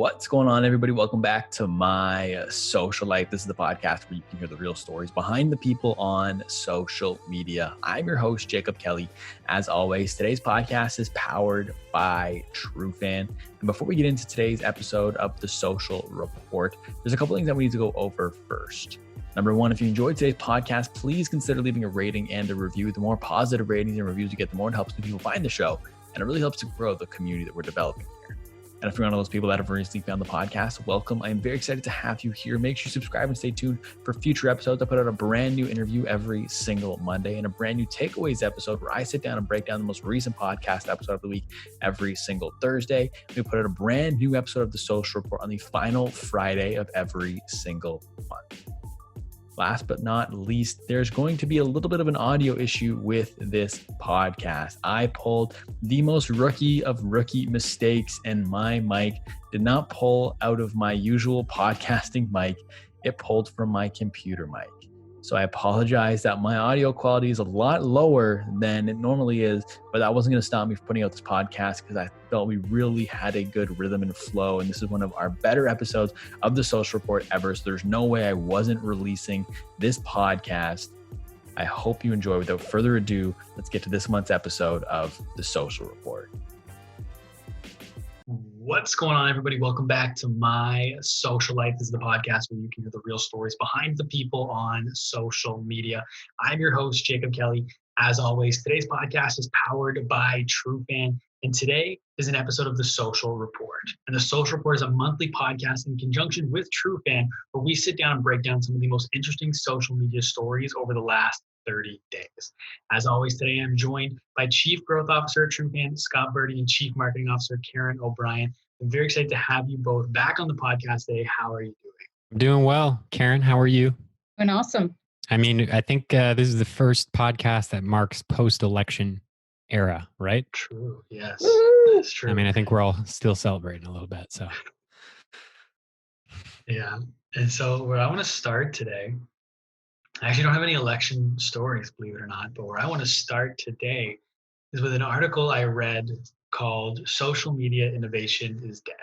What's going on, everybody? Welcome back to My Social Life. This is the podcast where you can hear the real stories behind the people on social media. I'm your host, Jacob Kelly. As always, today's podcast is powered by Trufan. And before we get into today's episode of the Social Report, there's a couple things that we need to go over first. Number one, if you enjoyed today's podcast, please consider leaving a rating and a review. The more positive ratings and reviews you get, the more it helps people find the show. And it really helps to grow the community that we're developing here. And if you're one of those people that have recently found the podcast, welcome. I am very excited to have you here. Make sure you subscribe and stay tuned for future episodes. I put out a brand new interview every single Monday and a brand new takeaways episode where I sit down and break down the most recent podcast episode of the week every single Thursday. We put out a brand new episode of the Social Report on the final Friday of every single month. Last but not least, there's going to be a little bit of an audio issue with this podcast. I pulled the most rookie of rookie mistakes, and my mic did not pull out of my usual podcasting mic. It pulled from my computer mic. So I apologize that my audio quality is a lot lower than it normally is, but that wasn't going to stop me from putting out this podcast because I felt we really had a good rhythm and flow. And this is one of our better episodes of the Social Report ever. So there's no way I wasn't releasing this podcast. I hope you enjoy. Without further ado, let's get to this month's episode of the Social Report. What's going on, everybody? Welcome back to My Social Life. This is the podcast where you can hear the real stories behind the people on social media. I'm your host, Jacob Kelly. As always, today's podcast is powered by Trufan, and today is an episode of the Social Report. And the Social Report is a monthly podcast in conjunction with Trufan, where we sit down and break down some of the most interesting social media stories over the last 30 days. As always, today I'm joined by Chief Growth Officer at Trufan, Scott Birdie, and Chief Marketing Officer, Karen O'Brien. I'm very excited to have you both back on the podcast today. How are you doing? I'm doing well. Karen, how are you? Doing awesome. I mean, I think this is the first podcast that marks post-election era, right? True. Yes. Woo! That's true. I mean, I think we're all still celebrating a little bit. So, yeah. And so where I want to start today, I actually don't have any election stories, believe it or not, but where I want to start today is with an article I read called Social Media Innovation is Dead.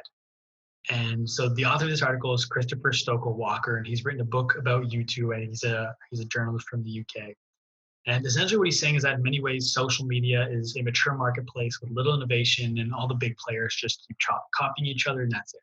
And so the author of this article is Christopher Stokel Walker, and he's written a book about YouTube, and he's a journalist from the UK. And essentially what he's saying is that in many ways, social media is a mature marketplace with little innovation, and all the big players just keep copying each other, and that's it.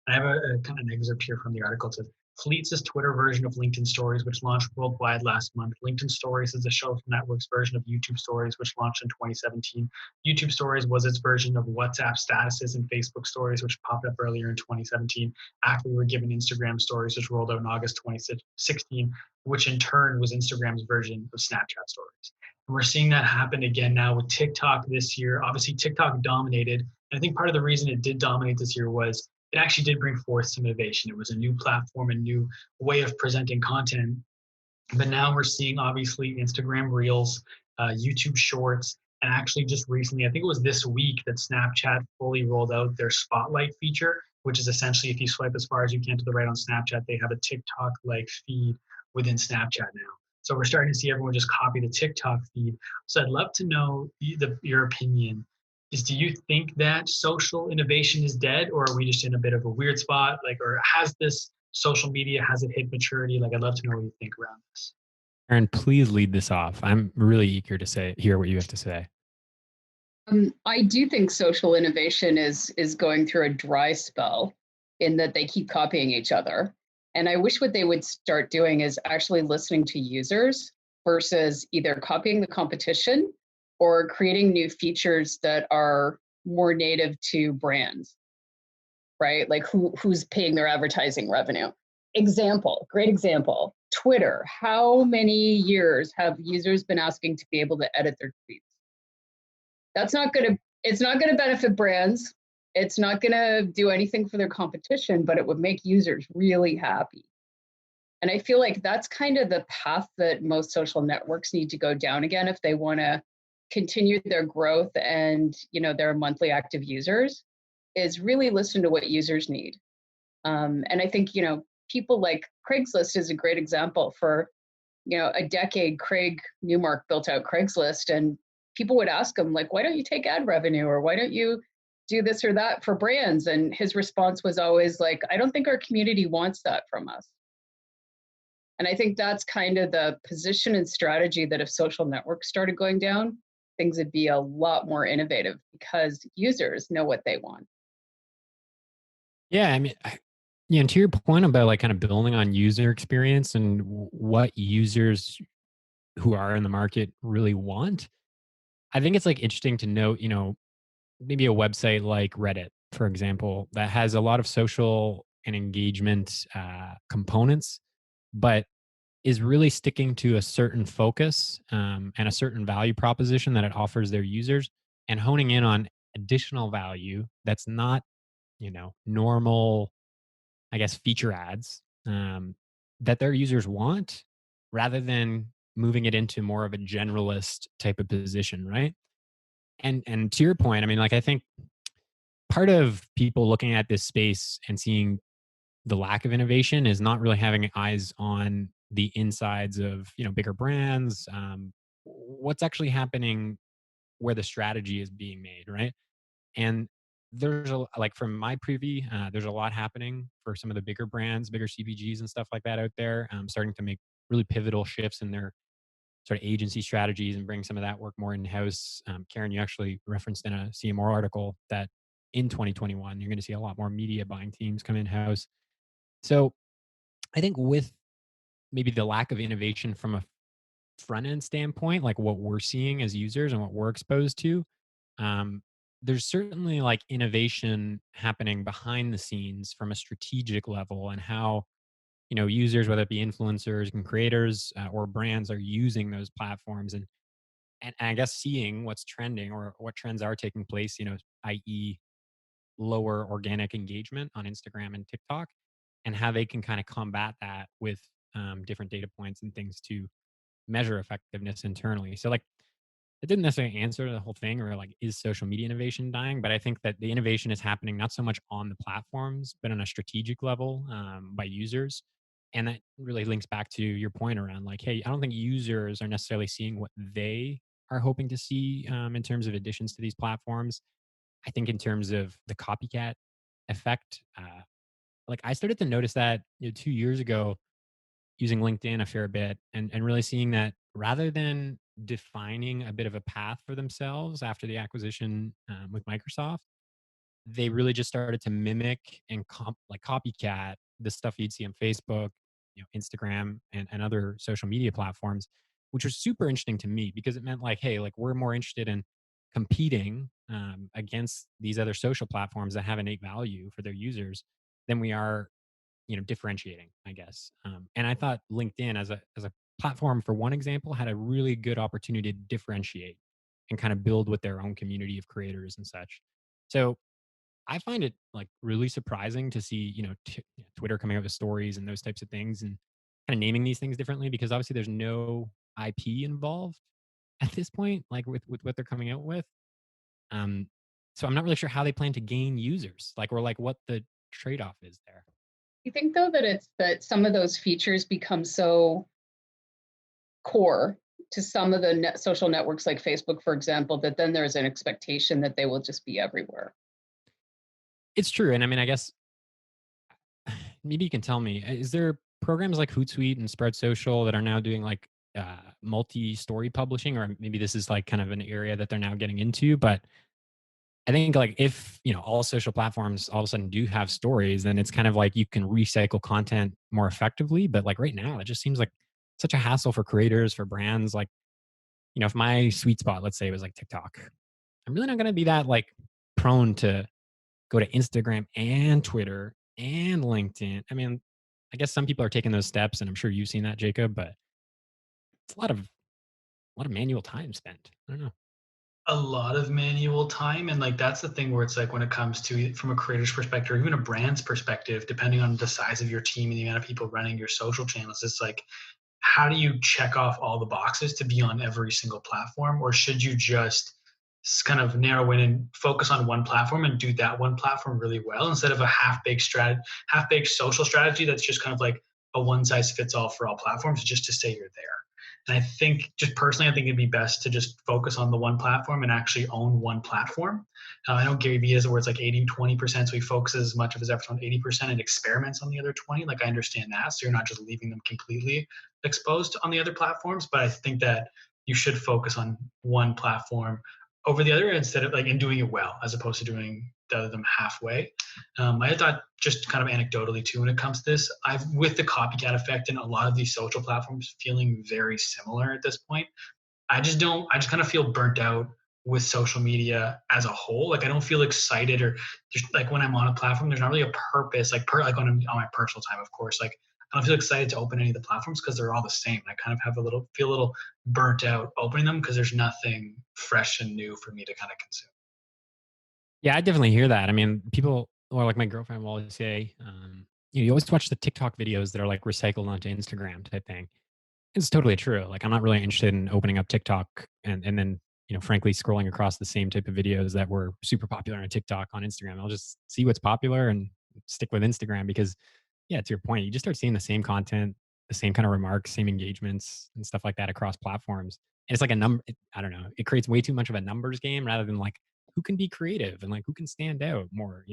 And I have a kind of an excerpt here from the article. It says, Fleets' Twitter version of LinkedIn Stories, which launched worldwide last month. LinkedIn Stories is the social network's version of YouTube Stories, which launched in 2017. YouTube Stories was its version of WhatsApp statuses and Facebook Stories, which popped up earlier in 2017 after we were given Instagram Stories, which rolled out in August 2016, which in turn was Instagram's version of Snapchat Stories. And we're seeing that happen again now with TikTok this year. Obviously, TikTok dominated. And I think part of the reason it did dominate this year was it actually did bring forth some innovation. It was a new platform, a new way of presenting content. But now we're seeing, obviously, Instagram Reels, YouTube Shorts, and actually just recently, I think it was this week, that Snapchat fully rolled out their Spotlight feature, which is essentially if you swipe as far as you can to the right on Snapchat, they have a TikTok-like feed within Snapchat now. So we're starting to see everyone just copy the TikTok feed. So I'd love to know your opinion. Do you think that social innovation is dead, or are we just in a bit of a weird spot? Or has this social media, has it hit maturity? I'd love to know what you think around this. Aaron, please lead this off. I'm really eager to hear what you have to say. I do think social innovation is going through a dry spell in that they keep copying each other. And I wish what they would start doing is actually listening to users versus either copying the competition or creating new features that are more native to brands, right? Like who's paying their advertising revenue. Great example, Twitter. How many years have users been asking to be able to edit their tweets? It's not gonna benefit brands. It's not gonna do anything for their competition, but it would make users really happy. And I feel like that's kind of the path that most social networks need to go down again if they wanna continue their growth and their monthly active users, is really listen to what users need. And I think people like Craigslist is a great example. For a decade, Craig Newmark built out Craigslist, and people would ask him why don't you take ad revenue, or why don't you do this or that for brands. And his response was always like, I don't think our community wants that from us. And I think that's kind of the position and strategy that if social networks started going down, things would be a lot more innovative because users know what they want. Yeah, I mean, to your point about like kind of building on user experience and what users who are in the market really want, I think it's like interesting to note, maybe a website like Reddit, for example, that has a lot of social and engagement components, but is really sticking to a certain focus and a certain value proposition that it offers their users and honing in on additional value that's not, normal, I guess, feature ads that their users want rather than moving it into more of a generalist type of position, right? And to your point, I mean, like I think part of people looking at this space and seeing the lack of innovation is not really having eyes on the insides of bigger brands, what's actually happening where the strategy is being made, right? And there's like from my preview, there's a lot happening for some of the bigger brands, bigger CPGs and stuff like that out there, starting to make really pivotal shifts in their sort of agency strategies and bring some of that work more in house. Karen, you actually referenced in a CMO article that in 2021 you're going to see a lot more media buying teams come in house. So I think with maybe the lack of innovation from a front end standpoint, like what we're seeing as users and what we're exposed to, um, there's certainly like innovation happening behind the scenes from a strategic level and how users, whether it be influencers and creators or brands, are using those platforms and I guess seeing what's trending or what trends are taking place, i.e., lower organic engagement on Instagram and TikTok, and how they can kind of combat that with different data points and things to measure effectiveness internally. So, like, it didn't necessarily answer the whole thing or like, is social media innovation dying? But I think that the innovation is happening not so much on the platforms, but on a strategic level by users. And that really links back to your point around like, hey, I don't think users are necessarily seeing what they are hoping to see in terms of additions to these platforms. I think in terms of the copycat effect, like I started to notice that 2 years ago using LinkedIn a fair bit and really seeing that rather than defining a bit of a path for themselves after the acquisition with Microsoft, they really just started to mimic and like copycat the stuff you'd see on Facebook, Instagram, and other social media platforms, which was super interesting to me because it meant like, hey, like we're more interested in competing against these other social platforms that have innate value for their users than we are, differentiating, I guess. And I thought LinkedIn as a platform, for one example, had a really good opportunity to differentiate and kind of build with their own community of creators and such. So I find it like really surprising to see, Twitter coming out with stories and those types of things and kind of naming these things differently because obviously there's no IP involved at this point, like with what they're coming out with. Um, so I'm not really sure how they plan to gain users, like or like what the trade-off is there. You think though that it's that some of those features become so core to some of the social networks like Facebook, for example, that then there's an expectation that they will just be everywhere? It's true, and I mean, I guess maybe you can tell me: is there programs like Hootsuite and Spread Social that are now doing like multi-story publishing, or maybe this is like kind of an area that they're now getting into? But I think like if all social platforms all of a sudden do have stories, then it's kind of like you can recycle content more effectively. But like right now, it just seems like such a hassle for creators, for brands. Like if my sweet spot, let's say, was like TikTok, I'm really not going to be that like prone to go to Instagram and Twitter and LinkedIn. I mean, I guess some people are taking those steps, and I'm sure you've seen that, Jacob. But it's a lot of manual time spent. I don't know. A lot of manual time, and like that's the thing where it's like when it comes to from a creator's perspective or even a brand's perspective, depending on the size of your team and the amount of people running your social channels, it's like how do you check off all the boxes to be on every single platform, or should you just kind of narrow in and focus on one platform and do that one platform really well instead of a half-baked social strategy that's just kind of like a one size fits all for all platforms just to say you're there. And I think, just personally, I think it'd be best to just focus on the one platform and actually own one platform. I know Gary Vee is where it's like 80-20%, so he focuses as much of his efforts on 80% and experiments on the other 20. Like, I understand that, so you're not just leaving them completely exposed on the other platforms. But I think that you should focus on one platform over the other, instead of like, and doing it well, as opposed to doing the other them halfway. I thought, just kind of anecdotally too, when it comes to this, I've, with the copycat effect and a lot of these social platforms feeling very similar at this point, I just kind of feel burnt out with social media as a whole. Like, I don't feel excited, or just like when I'm on a platform, there's not really a purpose. Like, like when I'm on my personal time, of course, like I don't feel excited to open any of the platforms because they're all the same. I kind of have feel a little burnt out opening them because there's nothing fresh and new for me to kind of consume. Yeah, I definitely hear that. I mean, people, or like my girlfriend will always say, you always watch the TikTok videos that are like recycled onto Instagram type thing. It's totally true. Like, I'm not really interested in opening up TikTok and then, frankly, scrolling across the same type of videos that were super popular on TikTok on Instagram. I'll just see what's popular and stick with Instagram because, yeah, to your point, you just start seeing the same content, the same kind of remarks, same engagements and stuff like that across platforms. And it's like a number, I don't know, it creates way too much of a numbers game rather than like who can be creative and like who can stand out more.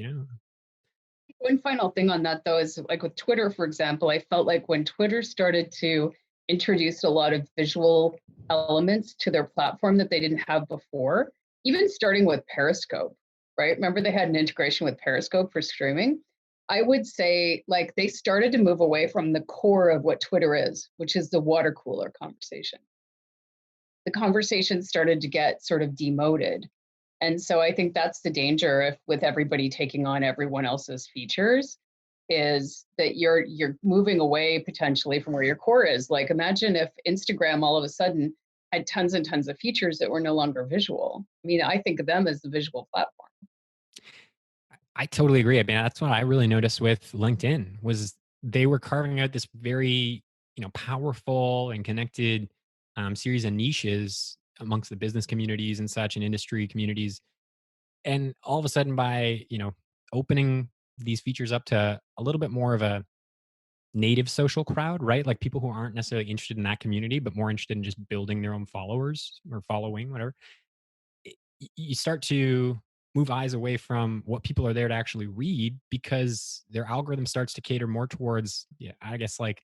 One final thing on that, though, is like with Twitter, for example, I felt like when Twitter started to introduce a lot of visual elements to their platform that they didn't have before, even starting with Periscope, right? Remember they had an integration with Periscope for streaming? I would say like they started to move away from the core of what Twitter is, which is the water cooler conversation. The conversation started to get sort of demoted. And so I think that's the danger if with everybody taking on everyone else's features, is that you're moving away potentially from where your core is. Like imagine if Instagram all of a sudden had tons and tons of features that were no longer visual. I mean, I think of them as the visual platform. I totally agree. I mean, that's what I really noticed with LinkedIn was they were carving out this very, powerful and connected series of niches amongst the business communities and such and industry communities. And all of a sudden by, opening these features up to a little bit more of a native social crowd, right? Like people who aren't necessarily interested in that community, but more interested in just building their own followers or following, whatever you start to move eyes away from what people are there to actually read because their algorithm starts to cater more towards, yeah, I guess like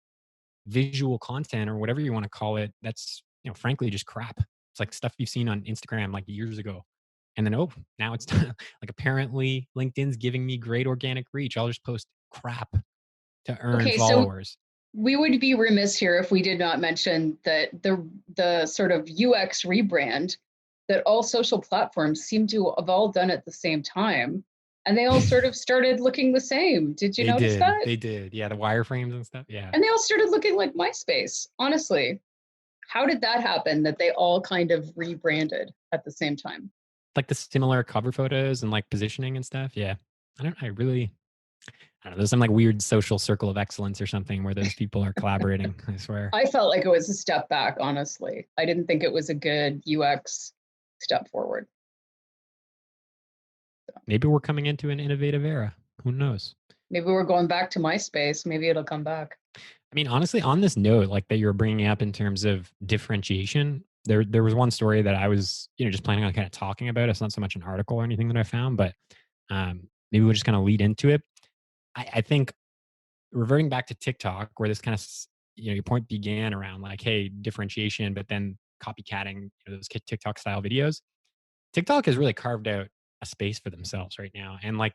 visual content or whatever you want to call it. That's, frankly, just crap. It's like stuff you've seen on Instagram like years ago. And then, oh, now it's like apparently LinkedIn's giving me great organic reach. I'll just post crap to earn Okay, so followers. we would be remiss here if we did not mention that the sort of UX rebrand that all social platforms seem to have all done at the same time, and they all sort of started looking the same. Did you They notice did. that? They did. Yeah. The wireframes and stuff. Yeah. And they all started looking like MySpace. Honestly, how did that happen that they all kind of rebranded at the same time? Like the similar cover photos and like positioning and stuff. Yeah. I don't know. There's some like weird social circle of excellence or something where those people are collaborating. I swear. I felt like it was a step back, honestly. I didn't think it was a good UX step forward. Maybe we're coming into an innovative era. Who knows? Maybe we're going back to MySpace. Maybe it'll come back. I mean, honestly, on this note, like that you're bringing up in terms of differentiation, there was one story that I was, just planning on kind of talking about. It's not so much an article or anything that I found, but maybe we'll just kind of lead into it. I think reverting back to TikTok, where this kind of, your point began around like, hey, differentiation, but then copycatting, those TikTok style videos. TikTok has really carved out a space for themselves right now. And like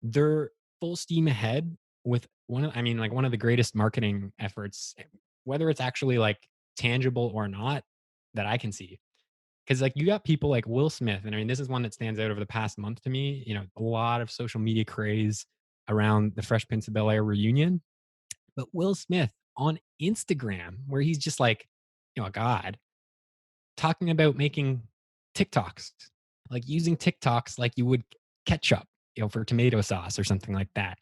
they're full steam ahead with one of the greatest marketing efforts, whether it's actually like tangible or not, that I can see. Because like you got people like Will Smith, and I mean, this is one that stands out over the past month to me. A lot of social media craze around the Fresh Prince of Bel Air reunion. But Will Smith on Instagram, where he's just like, a god, talking about making TikToks, like using TikToks like you would ketchup, for tomato sauce or something like that.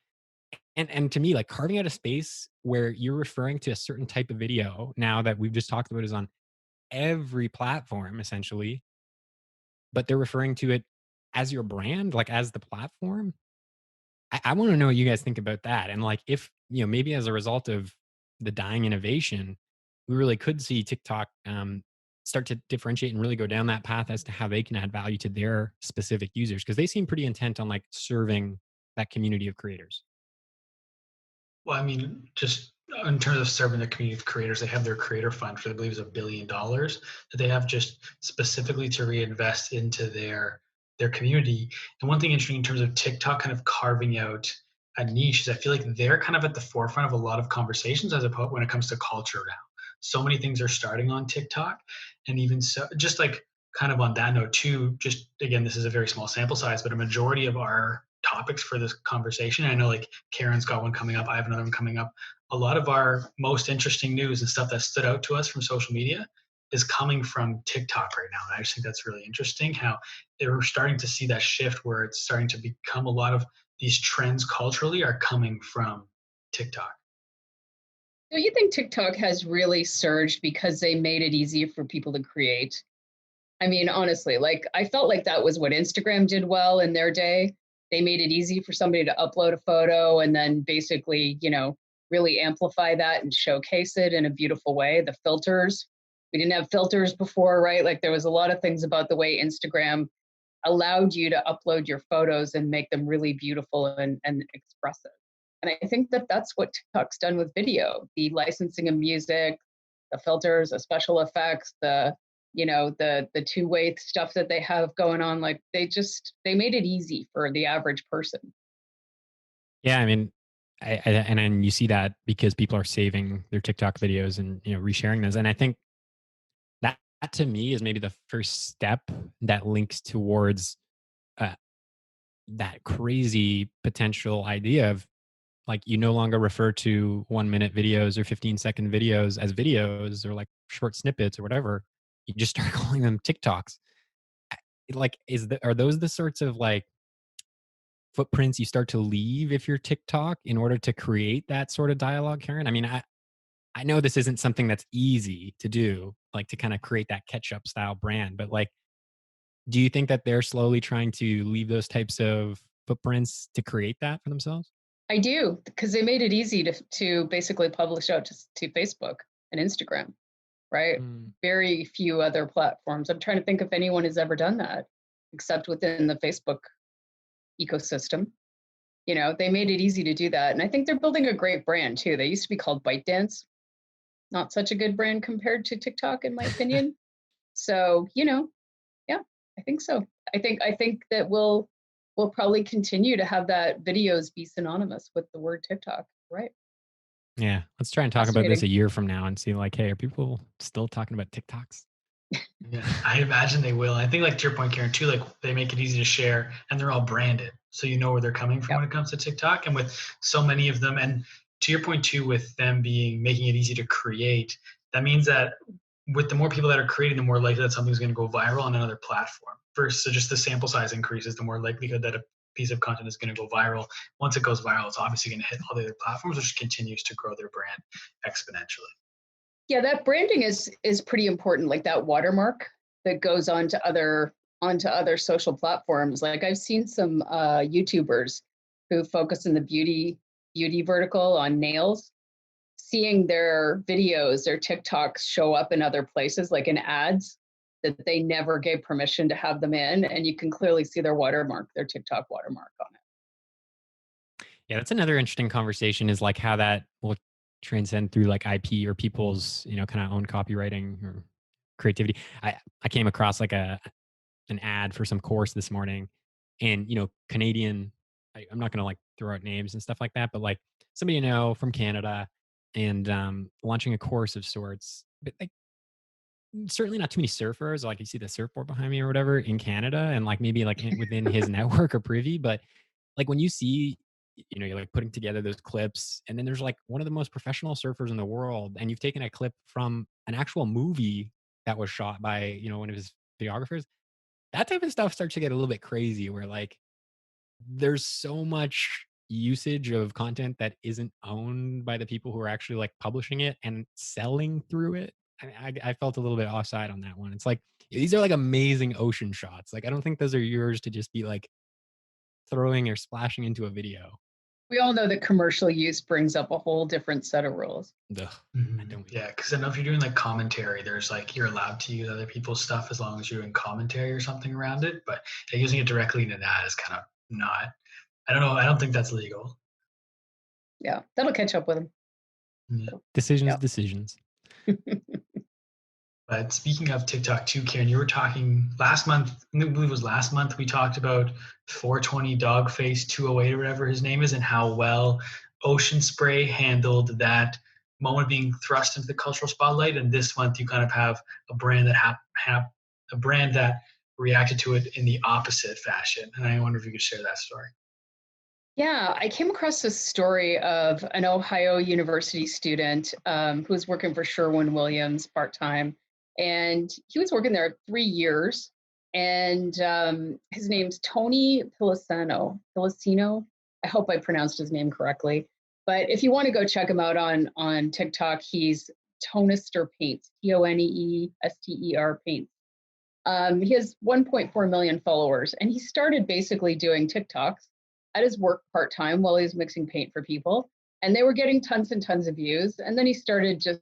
And to me, like carving out a space where you're referring to a certain type of video now that we've just talked about is on every platform essentially, but they're referring to it as your brand, like as the platform. I want to know what you guys think about that. And like if, maybe as a result of the dying innovation, we really could see TikTok start to differentiate and really go down that path as to how they can add value to their specific users, because they seem pretty intent on like serving that community of creators. Well, I mean, just in terms of serving the community of creators, they have their creator fund for I believe is $1 billion that they have just specifically to reinvest into their community. And one thing interesting in terms of TikTok kind of carving out a niche is I feel like they're kind of at the forefront of a lot of conversations as opposed when it comes to culture now. So many things are starting on TikTok, and even so, just like kind of on that note too. Just again, this is a very small sample size, but a majority of our topics for this conversation. I know like Karen's got one coming up. I have another one coming up. A lot of our most interesting news and stuff that stood out to us from social media is coming from TikTok right now. And I just think that's really interesting how we're starting to see that shift where it's starting to become a lot of these trends culturally are coming from TikTok. So you think TikTok has really surged because they made it easy for people to create? I mean, honestly, like I felt like that was what Instagram did well in their day. They made it easy for somebody to upload a photo and then basically, really amplify that and showcase it in a beautiful way. The filters, we didn't have filters before, right? Like there was a lot of things about the way Instagram allowed you to upload your photos and make them really beautiful and expressive. And I think that that's what TikTok's done with video, the licensing of music, the filters, the special effects, the two-way stuff that they have going on. Like they made it easy for the average person. Yeah, I mean, and then you see that because people are saving their TikTok videos and resharing those, and I think that to me is maybe the first step that links towards uh, that crazy potential idea of like you no longer refer to 1 minute videos or 15-second videos as videos or like short snippets or whatever. You just start calling them TikToks. Like, are those the sorts of like footprints you start to leave if you're TikTok in order to create that sort of dialogue, Karen? I mean, I know this isn't something that's easy to do, like to kind of create that ketchup style brand, but like, do you think that they're slowly trying to leave those types of footprints to create that for themselves? I do, because they made it easy to basically publish out to Facebook and Instagram, right? Mm. Very few other platforms. I'm trying to think if anyone has ever done that except within the Facebook ecosystem. They made it easy to do that. And I think they're building a great brand too. They used to be called ByteDance, not such a good brand compared to TikTok, in my opinion. So, yeah, I think so. I think that we'll probably continue to have that videos be synonymous with the word TikTok. Right. Yeah, let's try and talk about this Fascinating. a year from now and see like, hey, are people still talking about TikToks? Yeah, I imagine they will. I think, like to your point, Karen, too, like they make it easy to share, and they're all branded, so you know where they're coming from Yep. when it comes to TikTok. And with so many of them, and to your point too, with them being making it easy to create, that means that with the more people that are creating, the more likely that something's going to go viral on another platform. Versus just the sample size increases, the more likelihood that a piece of content is going to go viral. Once it goes viral, it's obviously going to hit all the other platforms, which continues to grow their brand exponentially. Yeah, that branding is pretty important, like that watermark that goes onto other social platforms. Like I've seen some YouTubers who focus in the beauty vertical on nails, seeing their videos, their TikToks show up in other places, like in ads that they never gave permission to have them in, and you can clearly see their watermark, their TikTok watermark on it. Yeah, that's another interesting conversation is like how that will transcend through like IP or people's, kind of own copywriting or creativity. I came across like an ad for some course this morning and, Canadian, I'm not going to like throw out names and stuff like that, but like somebody from Canada and launching a course of sorts. But like certainly not too many surfers. Like you see the surfboard behind me or whatever in Canada, and like maybe like within his network or privy. But like when you see, you're like putting together those clips, and then there's like one of the most professional surfers in the world, and you've taken a clip from an actual movie that was shot by one of his videographers. That type of stuff starts to get a little bit crazy, where like there's so much usage of content that isn't owned by the people who are actually like publishing it and selling through it. I felt a little bit offside on that one. It's like these are like amazing ocean shots. Like I don't think those are yours to just be like throwing or splashing into a video. We all know that commercial use brings up a whole different set of rules. Ugh, I don't. Yeah, because I know if you're doing like commentary, there's like you're allowed to use other people's stuff as long as you're doing commentary or something around it. But yeah, using it directly in an ad is kind of not. I don't know. I don't think that's legal. Yeah, that'll catch up with them. Yeah. Decisions. But speaking of TikTok too, Karen, you were talking last month, I believe it was last month, we talked about 420 Dogface 208 or whatever his name is, and how well Ocean Spray handled that moment being thrust into the cultural spotlight. And this month you kind of have a brand that a brand that reacted to it in the opposite fashion. And I wonder if you could share that story. Yeah, I came across this story of an Ohio University student who was working for Sherwin-Williams part-time. And he was working there 3 years. And his name's Tony Pilicino. I hope I pronounced his name correctly. But if you want to go check him out on TikTok, he's Tonister Paints, Toneester Paints. He has 1.4 million followers, and he started basically doing TikToks at his work part-time while he was mixing paint for people. And they were getting tons and tons of views. And then he started just,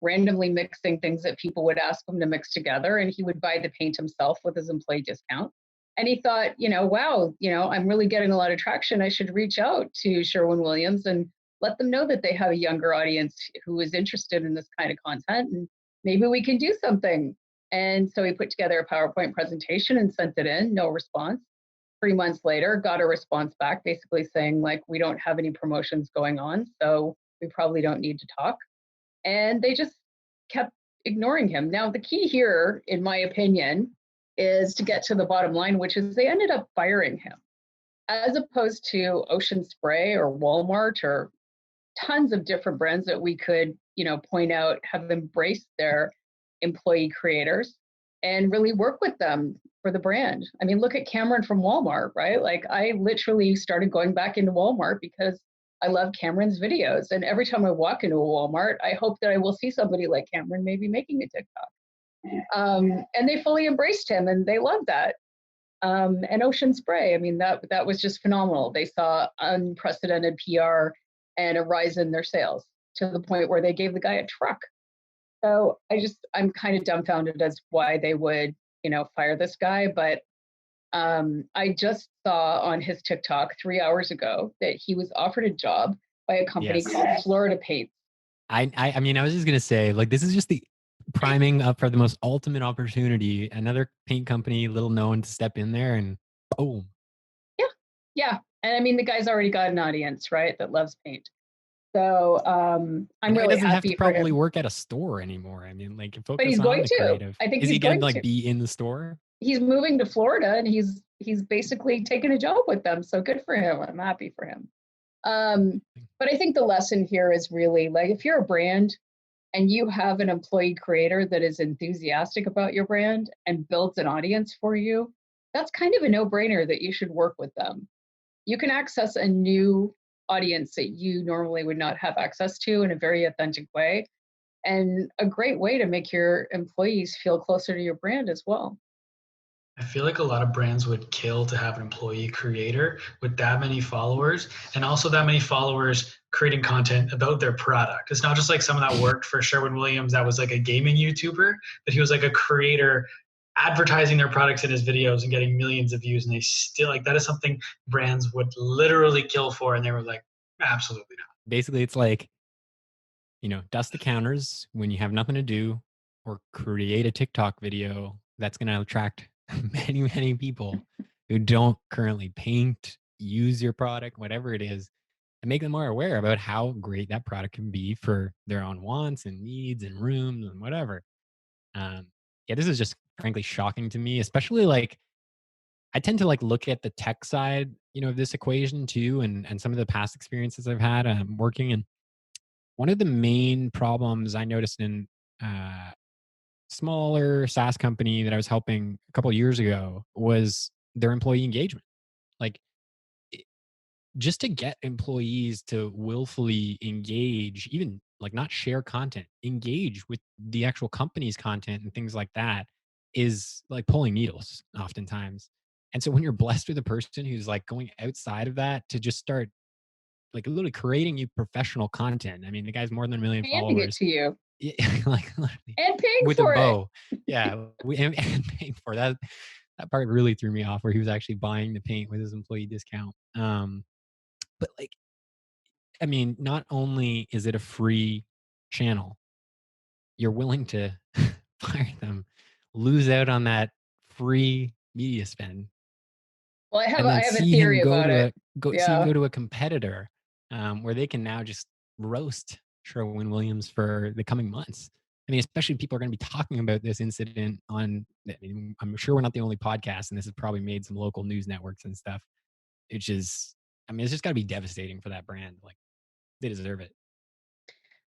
randomly mixing things that people would ask him to mix together. And he would buy the paint himself with his employee discount. And he thought, wow, I'm really getting a lot of traction. I should reach out to Sherwin-Williams and let them know that they have a younger audience who is interested in this kind of content. And maybe we can do something. And so he put together a PowerPoint presentation and sent it in, no response. 3 months later, got a response back basically saying, like, we don't have any promotions going on, so we probably don't need to talk. And they just kept ignoring him. Now, the key here, in my opinion, is to get to the bottom line, which is they ended up firing him. As opposed to Ocean Spray or Walmart or tons of different brands that we could, point out have embraced their employee creators and really work with them for the brand. I mean, look at Cameron from Walmart, right? Like, I literally started going back into Walmart because I love Cameron's videos. And every time I walk into a Walmart, I hope that I will see somebody like Cameron maybe making a TikTok. And they fully embraced him and they loved that. And Ocean Spray, I mean, that was just phenomenal. They saw unprecedented PR and a rise in their sales to the point where they gave the guy a truck. So I'm kind of dumbfounded as why they would, fire this guy. But I just saw on his TikTok 3 hours ago that he was offered a job by a company called Florida Paints. I mean, I was just going to say, like, this is just the priming up for the most ultimate opportunity. Another paint company, little known, to step in there and boom. Yeah. And I mean, the guy's already got an audience, right, that loves paint. So I'm really doesn't happy have to for probably him. work at a store anymore. I mean, like, focus But he's on going the to. creative. I think is he's he going going to to. be in the store? He's moving to Florida and he's basically taken a job with them. So good for him. I'm happy for him. But I think the lesson here is really, like, if you're a brand and you have an employee creator that is enthusiastic about your brand and builds an audience for you, that's kind of a no-brainer that you should work with them. You can access a new audience that you normally would not have access to in a very authentic way, and a great way to make your employees feel closer to your brand as well. I feel like a lot of brands would kill to have an employee creator with that many followers, and also that many followers creating content about their product. It's not just like someone that worked for Sherwin-Williams that was like a gaming YouTuber, but he was like a creator advertising their products in his videos and getting millions of views. And they still, like, that is something brands would literally kill for. And they were like, absolutely not. Basically, it's like, dust the counters when you have nothing to do, or create a TikTok video that's going to attract many, many people who don't currently paint, use your product, whatever it is, and make them more aware about how great that product can be for their own wants and needs and rooms and whatever. Yeah, this is just frankly shocking to me, especially, like, I tend to, like, look at the tech side, of this equation too, and some of the past experiences I've had working. And one of the main problems I noticed in smaller SaaS company that I was helping a couple of years ago was their employee engagement. Like, just to get employees to willfully engage, even like not share content, engage with the actual company's content and things like that, is like pulling needles oftentimes. And so when you're blessed with a person who's like going outside of that to just start like literally creating you professional content. I mean, the guy's more than 1 million Handing it followers. to you Yeah, like literally and paying with a for it. bow. Yeah, and paying for that. That part really threw me off, where he was actually buying the paint with his employee discount. But like, I mean, not only is it a free channel, you're willing to fire them, lose out on that free media spend, Well, and I then have a theory about it. see him Yeah. go to a competitor, where they can now just roast Sherwin-Williams for the coming months. I mean, especially people are going to be talking about this incident on. I mean, I'm sure we're not the only podcast, and this has probably made some local news networks and stuff. Which is, I mean, it's just got to be devastating for that brand. Like, they deserve it.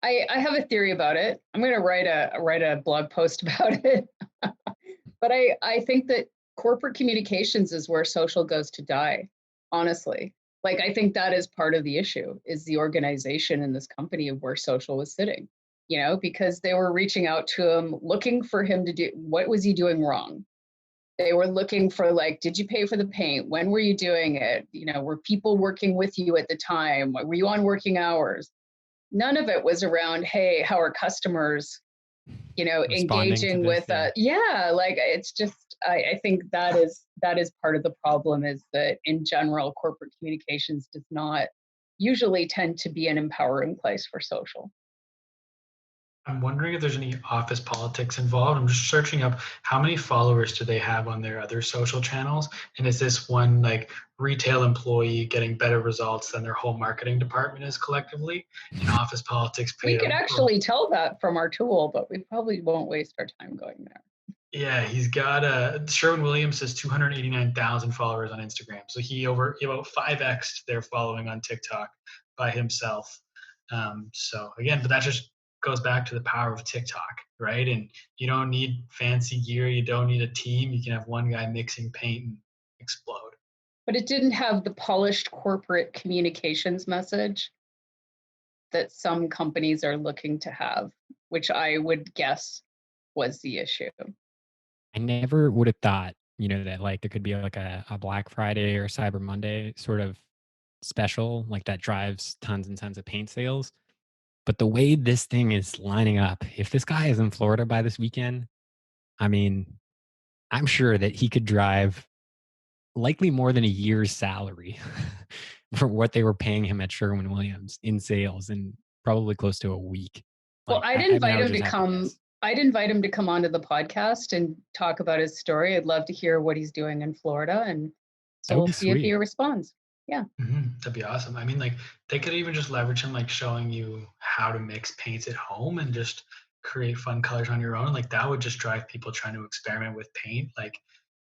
I have a theory about it. I'm going to write a blog post about it. But I think that corporate communications is where social goes to die, honestly. Like, I think that is part of the issue, is the organization in this company of where social was sitting, because they were reaching out to him, looking for him to do, what was he doing wrong? They were looking for, like, did you pay for the paint? When were you doing it? Were people working with you at the time? Were you on working hours? None of it was around, hey, how are customers, Responding to engaging this, with, like, it's just, I think that is part of the problem, is that in general, corporate communications does not usually tend to be an empowering place for social. I'm wondering if there's any office politics involved. I'm just searching up how many followers do they have on their other social channels, and is this one like retail employee getting better results than their whole marketing department is collectively? And office politics We played could actually tell that from our tool, but we probably won't waste our time going there. Yeah, he's got Sherwin-Williams has 289,000 followers on Instagram, so he about 5x their following on TikTok by himself. So again, but that just goes back to the power of TikTok, right? And you don't need fancy gear, you don't need a team. You can have one guy mixing paint and explode. But it didn't have the polished corporate communications message that some companies are looking to have, which I would guess was the issue. I never would have thought, that like there could be like a Black Friday or Cyber Monday sort of special, like that drives tons and tons of paint sales. But the way this thing is lining up, if this guy is in Florida by this weekend, I mean, I'm sure that he could drive likely more than a year's salary for what they were paying him at Sherwin-Williams in sales, and probably close to a week. Well, Like, I mean, I would just have to guess. I'd invite him to come onto the podcast and talk about his story. I'd love to hear what he's doing in Florida, and so we'll see if he responds. Yeah. That'd be awesome. I mean, like, they could even just leverage him, like showing you how to mix paints at home and just create fun colors on your own. Like, that would just drive people trying to experiment with paint. Like,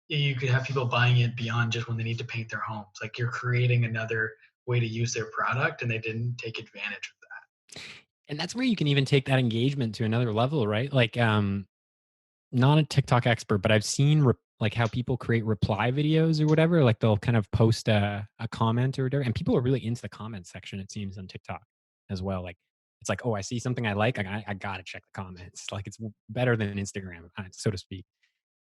you could have people buying it beyond just when they need to paint their homes. Like, you're creating another way to use their product, and they didn't take advantage of that. And that's where you can even take that engagement to another level, right? Like, not a TikTok expert, but I've seen like how people create reply videos or whatever. Like, they'll kind of post a comment or whatever, and people are really into the comment section, it seems, on TikTok as well. Like, it's like, oh, I see something I like, I gotta check the comments. Like, it's better than Instagram, so to speak.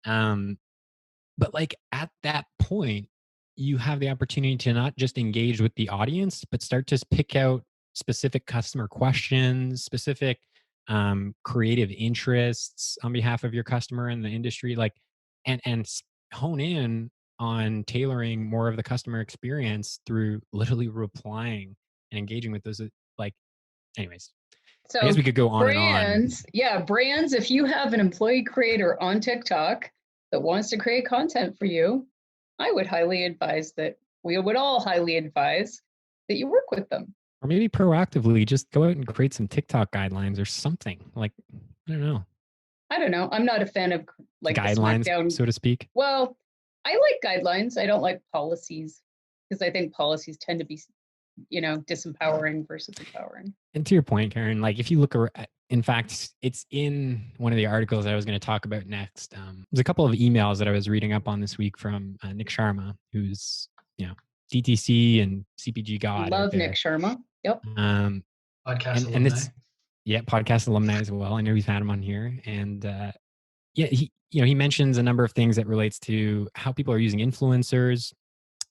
But like, at that point, you have the opportunity to not just engage with the audience, but start to pick out specific customer questions, specific creative interests on behalf of your customer in the industry, like, and hone in on tailoring more of the customer experience through literally replying and engaging with those. Like, anyways, so I guess we could go on brands, and on. Yeah, brands, if you have an employee creator on TikTok that wants to create content for you, I would highly advise that we would all highly advise that you work with them. Or maybe proactively just go out and create some TikTok guidelines or something. Like, I don't know. I'm not a fan of like guidelines, so to speak. Well, I like guidelines. I don't like policies, because I think policies tend to be, disempowering versus empowering. And to your point, Karen, like, if you look at, in fact, it's in one of the articles I was going to talk about next. There's a couple of emails that I was reading up on this week from Nick Sharma, who's, DTC and CPG god. Love Nick Sharma. Yep. Podcast and this, podcast alumni as well. I know we've had him on here, and he mentions a number of things that relates to how people are using influencers,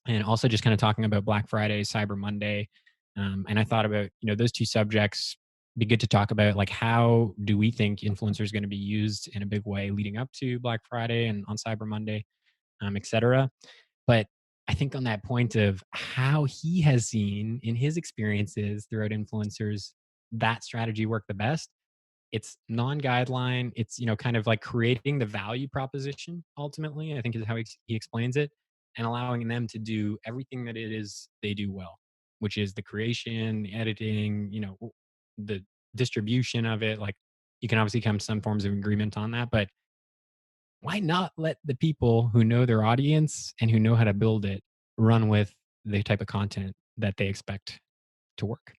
and also just kind of talking about Black Friday, Cyber Monday, And I thought about, those two subjects. Be good to talk about, like, how do we think influencers going to be used in a big way leading up to Black Friday and on Cyber Monday, et cetera. But I think on that point of how he has seen in his experiences throughout influencers that strategy work the best, it's non-guideline. It's, kind of like creating the value proposition ultimately, I think is how he explains it, and allowing them to do everything that it is they do well, which is the creation, the editing, the distribution of it. Like, you can obviously come to some forms of agreement on that, but why not let the people who know their audience and who know how to build it run with the type of content that they expect to work?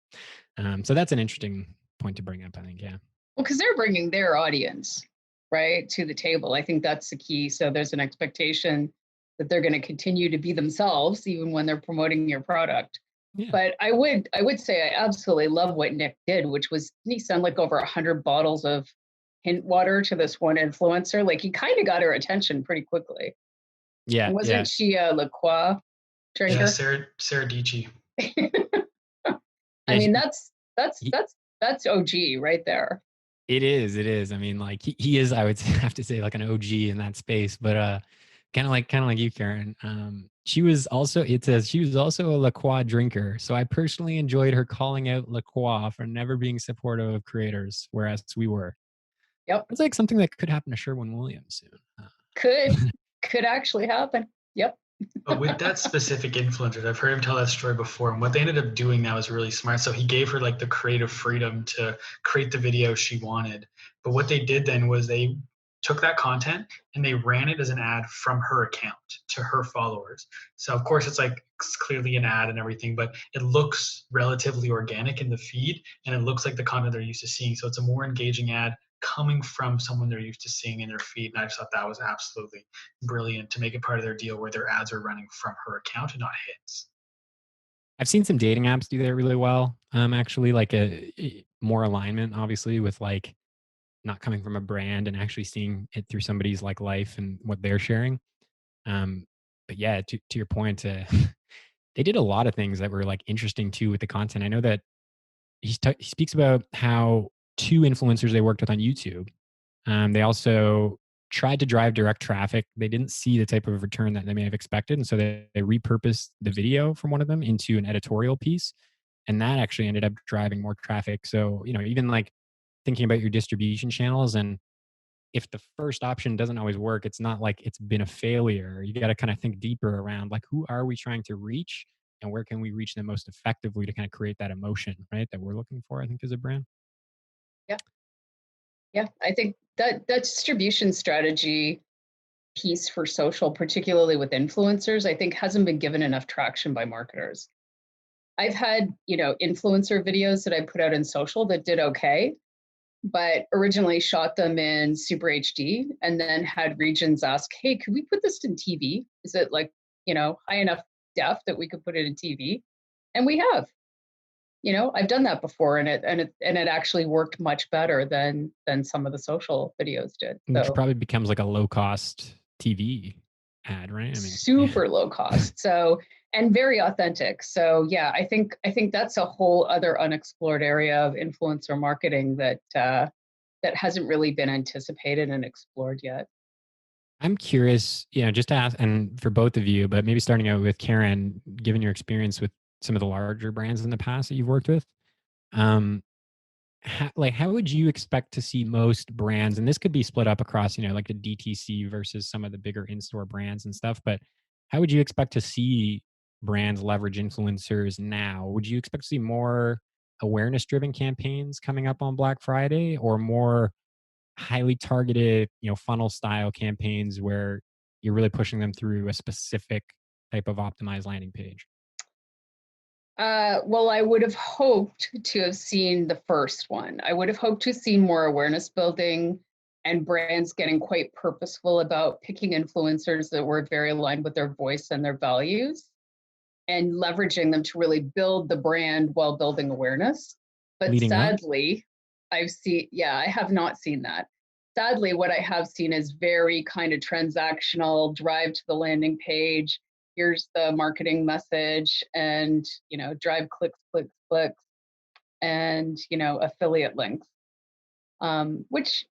So that's an interesting point to bring up, I think. Yeah. Well, because they're bringing their audience, right, to the table. I think that's the key. So there's an expectation that they're going to continue to be themselves even when they're promoting your product. Yeah. But I would say I absolutely love what Nick did, which was, didn't he send like over 100 bottles of hint water to this one influencer? Like, he kind of got her attention pretty quickly. Yeah. And wasn't she a La Croix drinker? Yeah, Sarah Dici. I mean, that's OG right there. It is. I mean, like, he is, I would have to say, like an OG in that space, but kind of like you, Karen. It says she was also a La Croix drinker. So I personally enjoyed her calling out La Croix for never being supportive of creators, whereas we were. Yep. It's like something that could happen to Sherwin-Williams soon. Could actually happen. Yep. But with that specific influencer, I've heard him tell that story before, and what they ended up doing now is really smart. So he gave her like the creative freedom to create the video she wanted. But what they did then was they took that content and they ran it as an ad from her account to her followers. So of course it's clearly an ad and everything, but it looks relatively organic in the feed, and it looks like the content they're used to seeing. So it's a more engaging ad coming from someone they're used to seeing in their feed. And I just thought that was absolutely brilliant to make it part of their deal where their ads are running from her account and not his. I've seen some dating apps do that really well. Actually, like a more alignment, obviously, with like not coming from a brand and actually seeing it through somebody's like life and what they're sharing. But yeah, to your point, they did a lot of things that were like interesting too with the content. I know that he speaks about how two influencers they worked with on YouTube. They also tried to drive direct traffic. They didn't see the type of return that they may have expected. And so they repurposed the video from one of them into an editorial piece. And that actually ended up driving more traffic. So, even like thinking about your distribution channels, and if the first option doesn't always work, it's not like it's been a failure. You got to kind of think deeper around, like, who are we trying to reach and where can we reach them most effectively to kind of create that emotion, right, that we're looking for, I think, as a brand. Yeah. Yeah. I think that distribution strategy piece for social, particularly with influencers, I think hasn't been given enough traction by marketers. I've had, influencer videos that I put out in social that did okay, but originally shot them in Super HD and then had regions ask, hey, could we put this in TV? Is it like, high enough def that we could put it in TV? And we have. I've done that before, and it actually worked much better than some of the social videos did. Which probably becomes like a low cost TV ad, right? I mean, super low cost. So, and very authentic. So yeah, I think that's a whole other unexplored area of influencer marketing that hasn't really been anticipated and explored yet. I'm curious, just to ask, and for both of you, but maybe starting out with Karen, given your experience with some of the larger brands in the past that you've worked with, how would you expect to see most brands, and this could be split up across, like the DTC versus some of the bigger in-store brands and stuff, but how would you expect to see brands leverage influencers now? Would you expect to see more awareness-driven campaigns coming up on Black Friday, or more highly targeted, funnel style campaigns where you're really pushing them through a specific type of optimized landing page? Well, I would have hoped to have seen the first one. I would have hoped to see more awareness building and brands getting quite purposeful about picking influencers that were very aligned with their voice and their values, and leveraging them to really build the brand while building awareness. But Leading sadly, I have not seen that. Sadly, what I have seen is very kind of transactional, drive to the landing page, here's the marketing message, and drive clicks, clicks, clicks, and affiliate links, which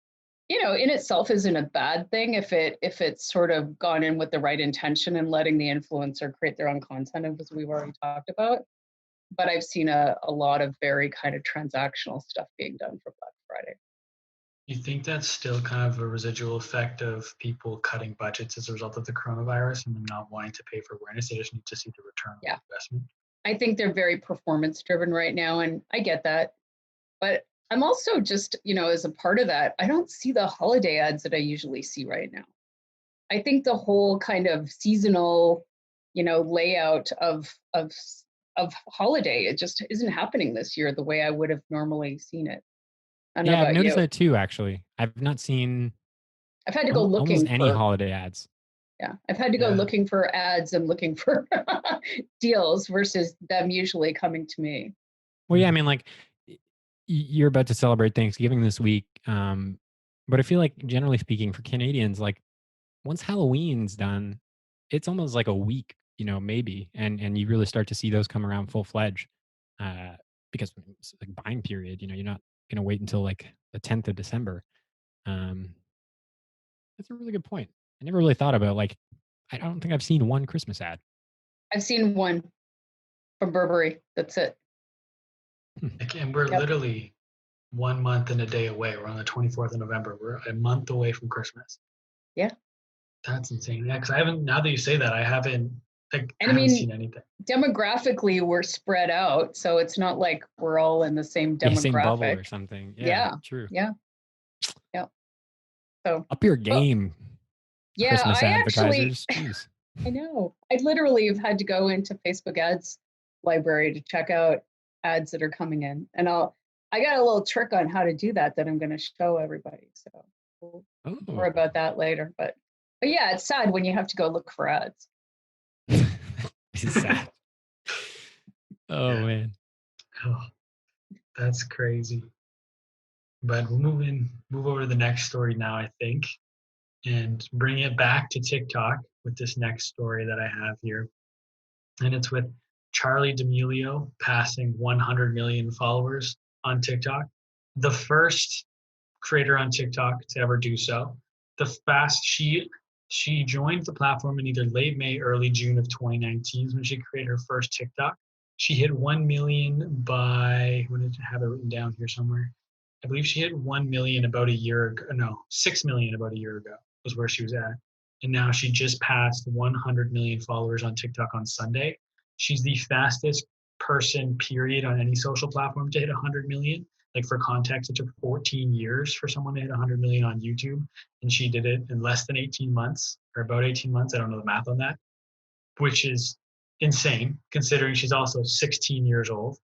in itself isn't a bad thing if it's sort of gone in with the right intention and letting the influencer create their own content, as we've already talked about. But I've seen a lot of very kind of transactional stuff being done for Black Friday. You think that's still kind of a residual effect of people cutting budgets as a result of the coronavirus and them not wanting to pay for awareness? They just need to see the return on investment. I think they're very performance driven right now, and I get that. But I'm also just, as a part of that, I don't see the holiday ads that I usually see right now. I think the whole kind of seasonal, layout of holiday, it just isn't happening this year the way I would have normally seen it. I've noticed that too, actually. I've not seen I've had to go looking almost any holiday ads. Yeah, I've had to go looking for ads and looking for deals versus them usually coming to me. Well, yeah, I mean, like, you're about to celebrate Thanksgiving this week, but I feel like, generally speaking, for Canadians, like, once Halloween's done, it's almost like a week, maybe, and you really start to see those come around full-fledged, because it's like buying period, you're not gonna wait until like the 10th of December. That's a really good point. I never really thought about, like, I don't think I've seen one Christmas ad. I've seen one from Burberry. That's it. And we're literally 1 month and a day away. We're on the 24th of November. We're a month away from Christmas. Yeah. That's insane. Yeah, because now that you say that, I haven't seen anything. Demographically, we're spread out, so it's not like we're all in the same demographic. Same bubble or something. Yeah. True. Yeah. So up your game. Christmas advertisers. Jeez. I know. I literally have had to go into Facebook ads library to check out ads that are coming in, and I got a little trick on how to do that I'm going to show everybody. So more about that later. But yeah, it's sad when you have to go look for ads. It's sad. Man. Oh, that's crazy. But we'll move over to the next story now, I think, and bring it back to TikTok with this next story that I have here. And it's with Charli D'Amelio passing 100 million followers on TikTok. The first creator on TikTok to ever do so. She joined the platform in either late May, early June of 2019 when she created her first TikTok. She hit 1 million by, when did I have it written down here somewhere? I believe she hit 1 million about a year ago. No, 6 million about a year ago was where she was at. And now she just passed 100 million followers on TikTok on Sunday. She's the fastest person, period, on any social platform to hit 100 million. Like, for context, it took 14 years for someone to hit 100 million on YouTube. And she did it in less than 18 months, or about 18 months. I don't know the math on that, which is insane considering she's also 16 years old.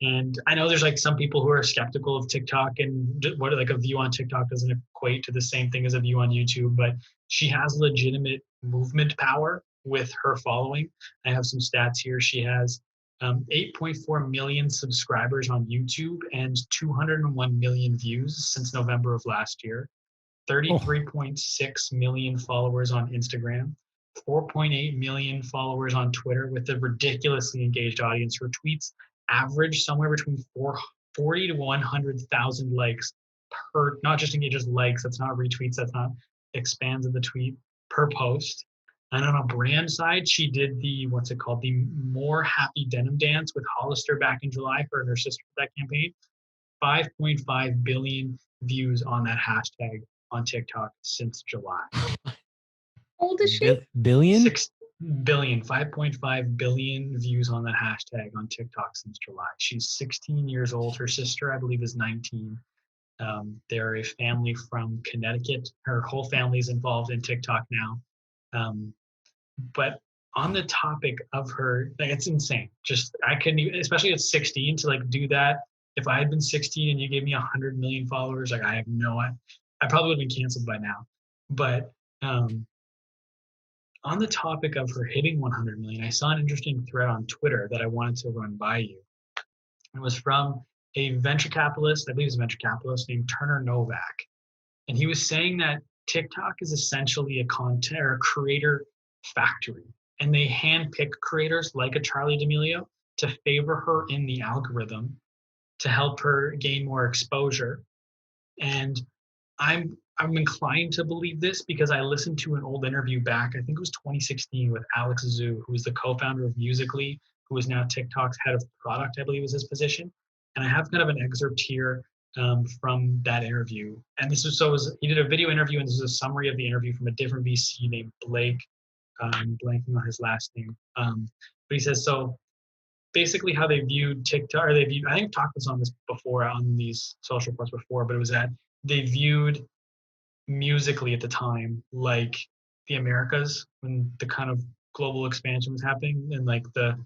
And I know there's like some people who are skeptical of TikTok, and what like a view on TikTok doesn't equate to the same thing as a view on YouTube, but she has legitimate movement power with her following. I have some stats here. She has 8.4 million subscribers on YouTube and 201 million views since November of last year, 33.6 million followers on Instagram, 4.8 million followers on Twitter with a ridiculously engaged audience. Her tweets average somewhere between 40 to 100,000 likes per, not just engages, likes, that's not retweets, that's not expands of the tweet, per post. And on a brand side, she did the More Happy Denim Dance with Hollister back in July, her and her sister for that campaign. 5.5 billion views on that hashtag on TikTok since July. How old is she? Billion? 6 billion, 5.5 billion views on that hashtag on TikTok since July. She's 16 years old. Her sister, I believe, is 19. They're a family from Connecticut. Her whole family is involved in TikTok now. But on the topic of her, like, it's insane. Just, I couldn't even, especially at 16, to like do that. If I had been 16 and you gave me 100 million followers, like, I probably would have been canceled by now. But on the topic of her hitting 100 million, I saw an interesting thread on Twitter that I wanted to run by you. It was from a venture capitalist, I believe it's a venture capitalist named Turner Novak. And he was saying that TikTok is essentially a content or a creator factory. and they handpick creators like a Charlie D'Amelio to favor her in the algorithm to help her gain more exposure. And I'm inclined to believe this because I listened to an old interview back, I think it was 2016, with Alex Zhu, who was the co-founder of Musically, who is now TikTok's head of product, I believe is his position. And I have kind of an excerpt here from that interview. And this is he did a video interview, and this is a summary of the interview from a different VC named Blake. I'm blanking on his last name. But he says, so basically how they viewed TikTok, or I think I've talked on this before on these social posts before, but it was that they viewed Musically at the time like the Americas, when the kind of global expansion was happening in like the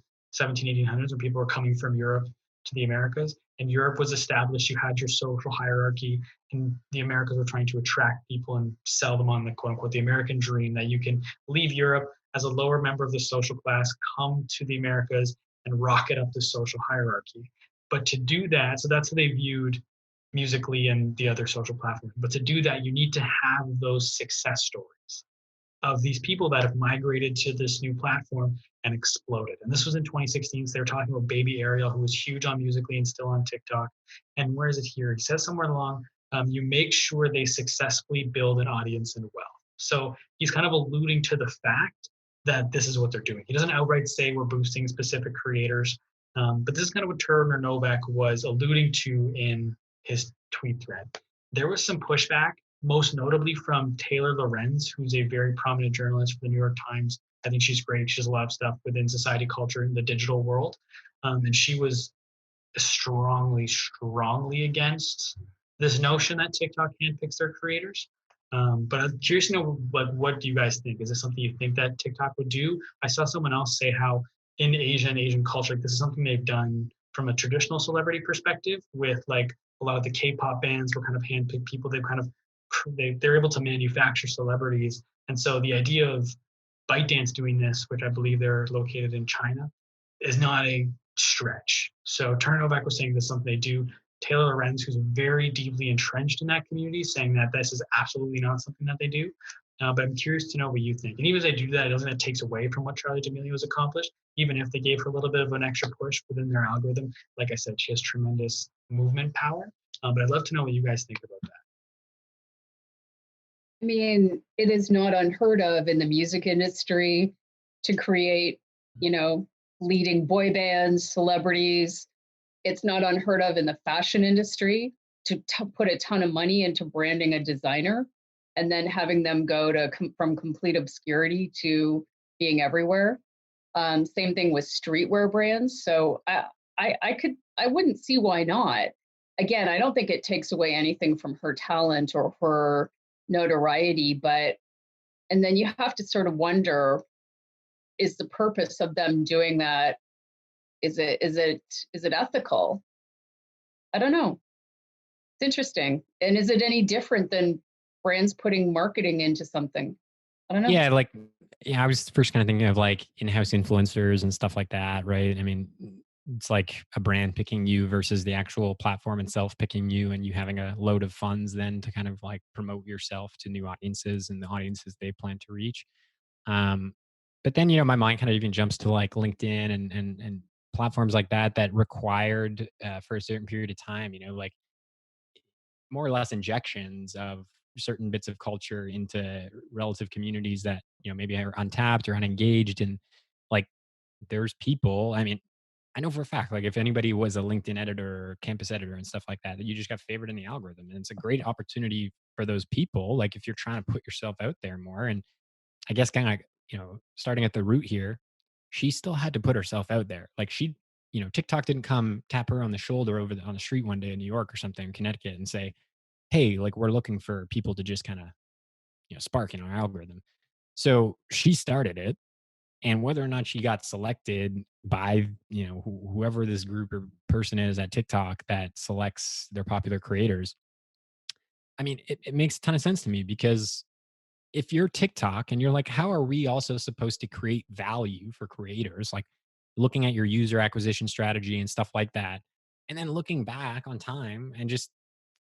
1800s, when people were coming from Europe to the Americas, and Europe was established. You had your social hierarchy, and the Americas were trying to attract people and sell them on the quote unquote the American dream, that you can leave Europe as a lower member of the social class, come to the Americas and rocket up the social hierarchy. But to do that, so that's how they viewed Musically and the other social platforms. But to do that, you need to have those success stories of these people that have migrated to this new platform and exploded. And this was in 2016. So they were talking about Baby Ariel, who was huge on Musically and still on TikTok. And where is it here? He says somewhere along, you make sure they successfully build an audience and wealth. So he's kind of alluding to the fact that this is what they're doing. He doesn't outright say we're boosting specific creators, but this is kind of what Turner Novak was alluding to in his tweet thread. There was some pushback, most notably from Taylor Lorenz, who's a very prominent journalist for the New York Times. I think she's great. She does a lot of stuff within society, culture, in the digital world. And she was strongly against this notion that TikTok handpicks their creators. But I'm curious to know what do you guys think? Is this something you think that TikTok would do? I saw someone else say how in Asia and Asian culture, this is something they've done from a traditional celebrity perspective, with like a lot of the K-pop bands were kind of handpicked people. They're able to manufacture celebrities. And so the idea of ByteDance doing this, which I believe they're located in China, is not a stretch. So Turner Novak was saying this is something they do. Taylor Lorenz, who's very deeply entrenched in that community, saying that this is absolutely not something that they do. But I'm curious to know what you think. And even as they do that, it doesn't, it takes away from what Charlie D'Amelio has accomplished. Even if they gave her a little bit of an extra push within their algorithm, like I said, she has tremendous movement power. But I'd love to know what you guys think about that. I mean, it is not unheard of in the music industry to create, leading boy bands, celebrities. It's not unheard of in the fashion industry to put a ton of money into branding a designer and then having them go to from complete obscurity to being everywhere. Same thing with streetwear brands. So I wouldn't see why not. Again, I don't think it takes away anything from her talent or her notoriety, and then you have to sort of wonder, is the purpose of them doing that, is it ethical? I don't know. It's interesting. And is it any different than brands putting marketing into something? I don't know. Yeah, I was first kind of thinking of like in-house influencers and stuff like that, right? I mean, it's like a brand picking you versus the actual platform itself picking you, and you having a load of funds then to kind of like promote yourself to new audiences and the audiences they plan to reach. But then, my mind kind of even jumps to like LinkedIn and platforms like that required for a certain period of time, like more or less injections of certain bits of culture into relative communities that, maybe are untapped or unengaged. And like, there's people, I mean, I know for a fact, like if anybody was a LinkedIn editor or campus editor and stuff like that, that you just got favored in the algorithm. And it's a great opportunity for those people. Like if you're trying to put yourself out there more, and I guess kind of, starting at the root here, she still had to put herself out there. Like TikTok didn't come tap her on the shoulder on the street one day in New York or something, in Connecticut, and say, hey, like we're looking for people to just kind of, spark in our algorithm. So she started it. And whether or not she got selected by, whoever this group or person is at TikTok that selects their popular creators, I mean, it makes a ton of sense to me, because if you're TikTok and you're like, how are we also supposed to create value for creators? Like looking at your user acquisition strategy and stuff like that. And then looking back on time and just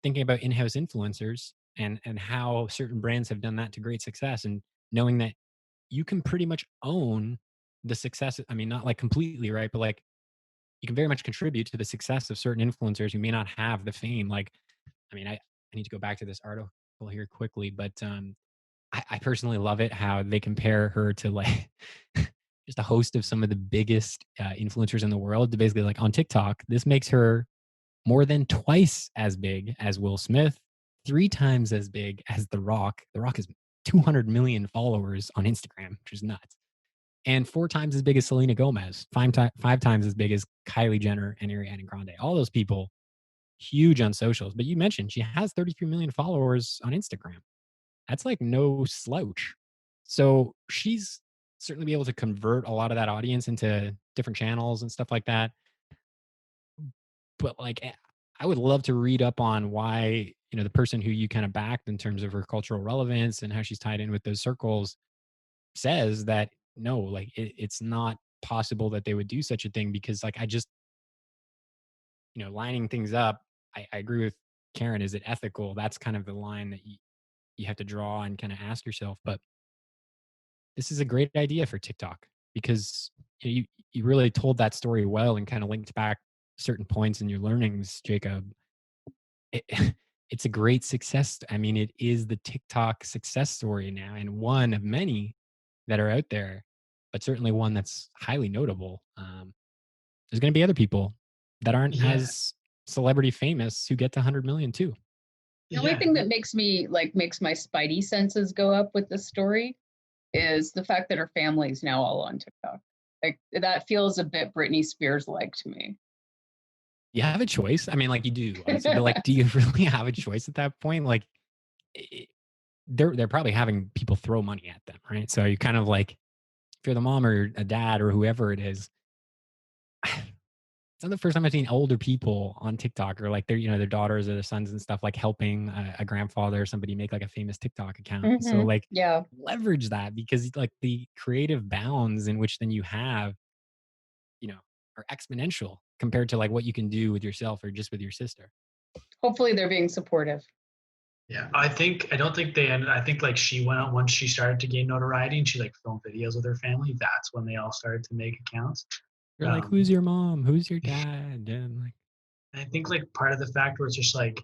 thinking about in-house influencers and how certain brands have done that to great success, and knowing that you can pretty much own the success. I mean, not like completely, right? But like you can very much contribute to the success of certain influencers who may not have the fame. Like, I mean, I need to go back to this article here quickly, but I personally love it how they compare her to like just a host of some of the biggest influencers in the world to basically like on TikTok. This makes her more than twice as big as Will Smith, 3 times as big as The Rock. The Rock has 200 million followers on Instagram, which is nuts, and 4 times as big as Selena Gomez, 5 times as big as Kylie Jenner and Ariana Grande. All those people, huge on socials. But you mentioned she has 33 million followers on Instagram. That's like no slouch. So she's certainly be able to convert a lot of that audience into different channels and stuff like that. But like, I would love to read up on why, the person who you kind of backed in terms of her cultural relevance and how she's tied in with those circles says that no, like it's not possible that they would do such a thing because like I just, lining things up, I agree with Karen. Is it ethical? That's kind of the line that you have to draw and kind of ask yourself. But this is a great idea for TikTok because you really told that story well and kind of linked back certain points in your learnings, Jacob. It, it's a great success. I mean, it is the TikTok success story now, and one of many that are out there, but certainly one that's highly notable. There's going to be other people that aren't Yeah, as celebrity famous who get to 100 million too. The only yeah, thing that makes my spidey senses go up with this story is the fact that her family's now all on TikTok. Like that feels a bit Britney Spears like to me. You have a choice. I mean, like you do, obviously, but like, do you really have a choice at that point? Like, it, they're probably having people throw money at them, right? So you kind of like, if you're the mom or a dad or whoever it is, it's not the first time I've seen older people on TikTok or like their daughters or their sons and stuff like helping a grandfather or somebody make like a famous TikTok account. So like Yeah. leverage that because like the creative bounds in which then you have, are exponential compared to like what you can do with yourself or just with your sister. Hopefully they're being supportive. yeah. I don't think they ended. I think like she went out once she started to gain notoriety and she like filmed videos with her family. That's when they all started to make accounts. You're like, Um, who's your mom? Who's your dad? And like, I think like part of the fact where it's just like,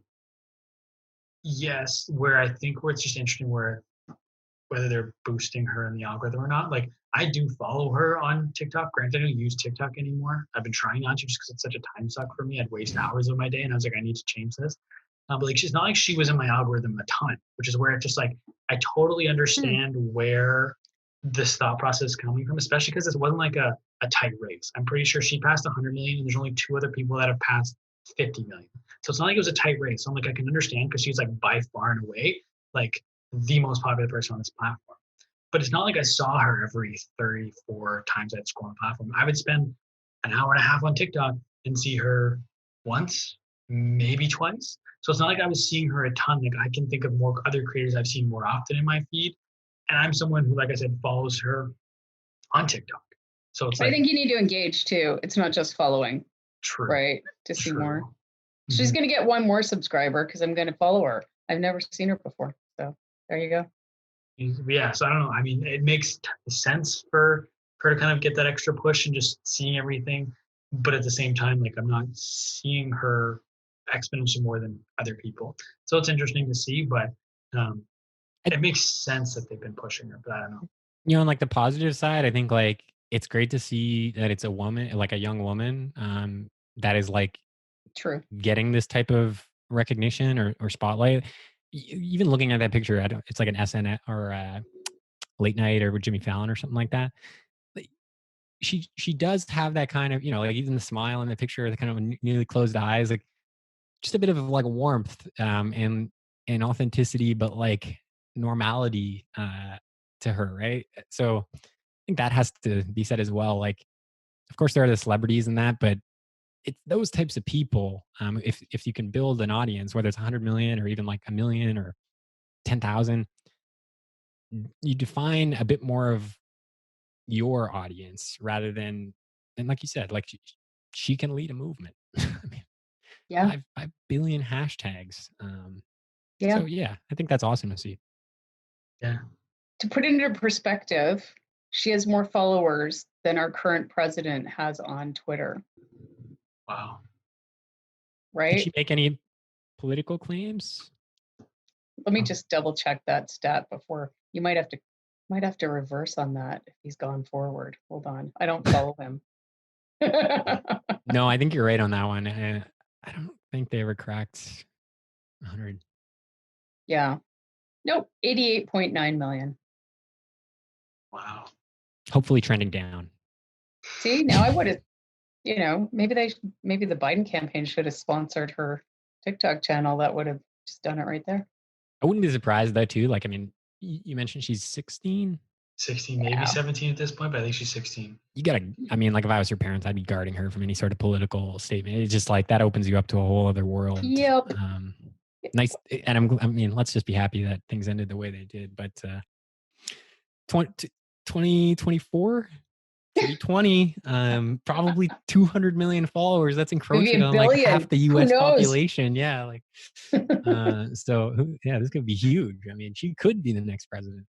yes, where it's just interesting where whether they're boosting her in the algorithm or not. Like I do follow her on TikTok. Granted, I don't use TikTok anymore. I've been trying not to just because it's such a time suck for me. I'd waste hours of my day, and I was like, I need to change this. But like, she's not like she was in my algorithm a ton, which is where it's just like I totally understand where this thought process is coming from, especially because this wasn't like a tight race. I'm pretty sure she passed 100 million, and there's only 2 other people that have passed 50 million. So it's not like it was a tight race. So I'm like, I can understand because she's like by far and away like the most popular person on this platform. But it's not like I saw her every 34 times I'd scroll on the platform. I would spend an hour and a half on TikTok and see her once, maybe twice. So it's not like I was seeing her a ton. Like I can think of more other creators I've seen more often in my feed. And I'm someone who, like I said, follows her on TikTok. So it's I like think you need to engage too. It's not just following, true, right? To see more. true. She's Mhm. going to get one more subscriber because I'm going to follow her. I've never seen her before. So there you go. Yeah, so I don't know. I mean, it makes sense for her to kind of get that extra push and just seeing everything, but at the same time, like I'm not seeing her exponentially more than other people. So it's interesting to see, but um, I, it makes sense that they've been pushing her. But I don't know. on like the positive side, I think like it's great to see that it's a woman, like a young woman, that is like True. getting this type of recognition or spotlight. Even looking at that picture, I don't. It's like an SNL or a late night or with Jimmy Fallon or something like that. Like, she does have that kind of like even the smile in the picture, the kind of nearly closed eyes, like just a bit of like warmth and authenticity, but like normality to her, right? So I think that has to be said as well. Like, of course, there are the celebrities in that, but it's those types of people. If you can build an audience, whether it's 100 million or even like a million or 10,000, you define a bit more of your audience rather than, and like you said, like she can lead a movement. I mean, Yeah. 5 billion hashtags. Yeah. So yeah, I think that's awesome to see. Yeah, To put it into perspective, she has more followers than our current president has on Twitter. Wow. Right? Did she make any political claims? Let me just double check that stat before. You might have to reverse on that if he's gone forward. Hold on. I don't follow him. No, I think you're right on that one. I don't think they ever cracked 100. Yeah. Nope. 88.9 million. Wow. Hopefully trending down. See, now I would have, maybe the Biden campaign should have sponsored her TikTok channel. That would have just done it right there. I wouldn't be surprised though, too. Like, I mean, you mentioned she's 16. 16, maybe 17 at this point, but I think she's 16. You gotta, I mean, like if I was your parents, I'd be guarding her from any sort of political statement. It's just like that opens you up to a whole other world. Yep. Nice. And I mean, let's just be happy that things ended the way they did. But 2024, 2020, probably 200 million followers. That's encroaching on like half the US population. Yeah. Like, so yeah, this could be huge. I mean, she could be the next president.